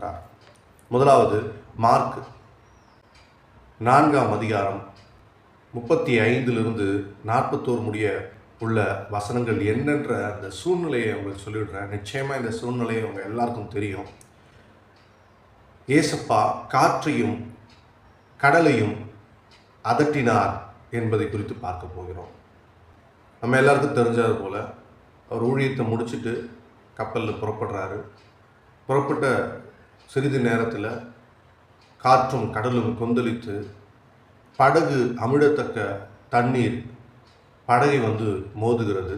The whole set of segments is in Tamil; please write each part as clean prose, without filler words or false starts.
கொடுக்கிறார். முதலாவது மார்க் 4ஆம் அதிகாரம் 35 41 முடிய உள்ள வசனங்கள் என்னென்ற அந்த சூழ்நிலையை உங்களுக்கு சொல்லிவிடுறேன். நிச்சயமாக இந்த சூழ்நிலையை உங்கள் எல்லாருக்கும் தெரியும். ஏசப்பா காற்றையும் கடலையும் அதட்டினார் என்பதை குறித்து பார்க்க போகிறோம். நம்ம எல்லாருக்கும் தெரிஞ்சது போல் அவர் ஊழியத்தை முடிச்சுட்டு கப்பலில் புறப்படுறாரு. புறப்பட்ட சிறிது நேரத்தில் காற்றும் கடலும் கொந்தளித்து படகு அமிழத்தக்க தண்ணீர் படகை மோதுகிறது.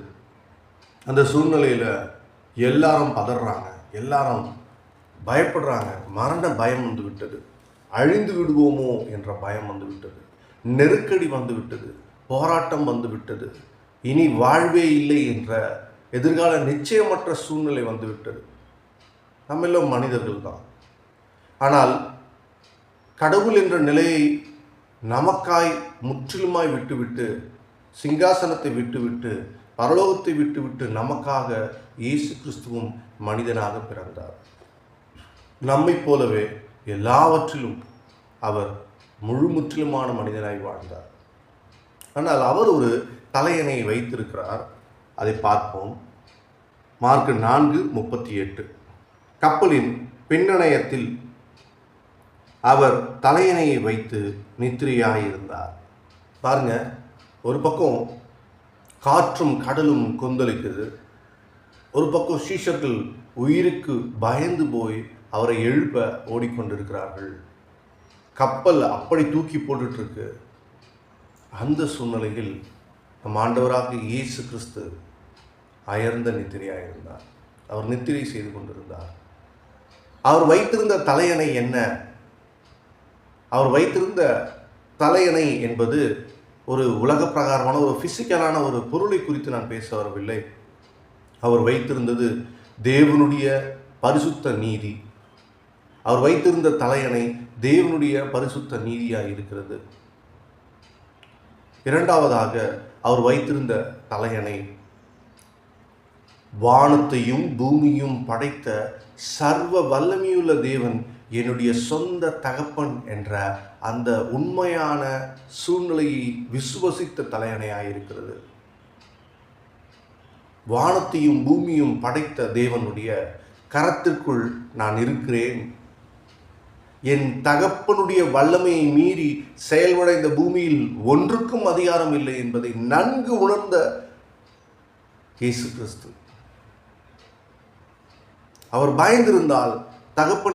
அந்த சூழ்நிலையில் எல்லாரும் பதறாங்க, எல்லாரும் பயப்படுறாங்க. மரண பயம் விட்டது, அழிந்து விடுவோமோ என்ற பயம் விட்டது, நெருக்கடி விட்டது, போராட்டம் விட்டது, இனி வாழ்வே இல்லை என்ற எதிர்கால நிச்சயமற்ற சூழ்நிலை விட்டது. நம்ம எல்லாம் மனிதர்கள் தான். ஆனால் கடவுள் என்ற நிலையை நமக்காய் முற்றிலுமாய் விட்டுவிட்டு, சிங்காசனத்தை விட்டுவிட்டு, பரலோகத்தை விட்டுவிட்டு நமக்காக இயேசு கிறிஸ்துவும் மனிதனாக பிறந்தார். நம்மை போலவே எல்லாவற்றிலும் அவர் முற்றிலுமான மனிதனாய் வாழ்ந்தார். ஆனால் அவர் ஒரு தலையணையை வைத்திருக்கிறார். அதை பார்ப்போம். மார்க் 4:38. கப்பலின் பின்னணையத்தில் அவர் தலையணையை வைத்து நித்திரையாயிருந்தார். பாருங்க, ஒரு பக்கம் காற்றும் கடலும் கொந்தளிக்குது, ஒரு பக்கம் சீஷர்கள் உயிருக்கு பயந்து போய் அவரை எழுப்ப ஓடிக்கொண்டிருக்கிறார்கள். கப்பல் அப்படி தூக்கி போட்டுட்ருக்கு. அந்த சூழ்நிலையில் நம் ஆண்டவராக இயேசு கிறிஸ்து அயர்ந்த நித்திரையாயிருந்தார். அவர் நித்திரை செய்து கொண்டிருந்தார். அவர் வைத்திருந்த தலையணை என்ன? அவர் வைத்திருந்த தலையணை என்பது ஒரு உலக பிரகாரமான ஒரு பிசிக்கலான ஒரு பொருளை குறித்து நான் பேச வரவில்லை. அவர் வைத்திருந்தது தேவனுடைய பரிசுத்த நீதி. அவர் வைத்திருந்த தலையணை தேவனுடைய பரிசுத்த நீதியாக இருக்கிறது. இரண்டாவதாக அவர் வைத்திருந்த தலையணை வானத்தையும் பூமியும் படைத்த சர்வ வல்லமையுள்ள தேவன் என்னுடைய சொந்த தகப்பன் என்ற அந்த உண்மையான சூழ்நிலையை விசுவசித்த தலையணையாக இருக்கிறது. வானத்தையும் பூமியும் படைத்த தேவனுடைய கரத்திற்குள் நான் இருக்கிறேன். என் தகப்பனுடைய வல்லமையை மீறி செயல்பட இந்த பூமியில் ஒன்றுக்கும் அதிகாரம் இல்லை என்பதை நன்கு உணர்ந்த இயேசு கிறிஸ்து. அவர் பயந்திருந்தால் தகப்பன்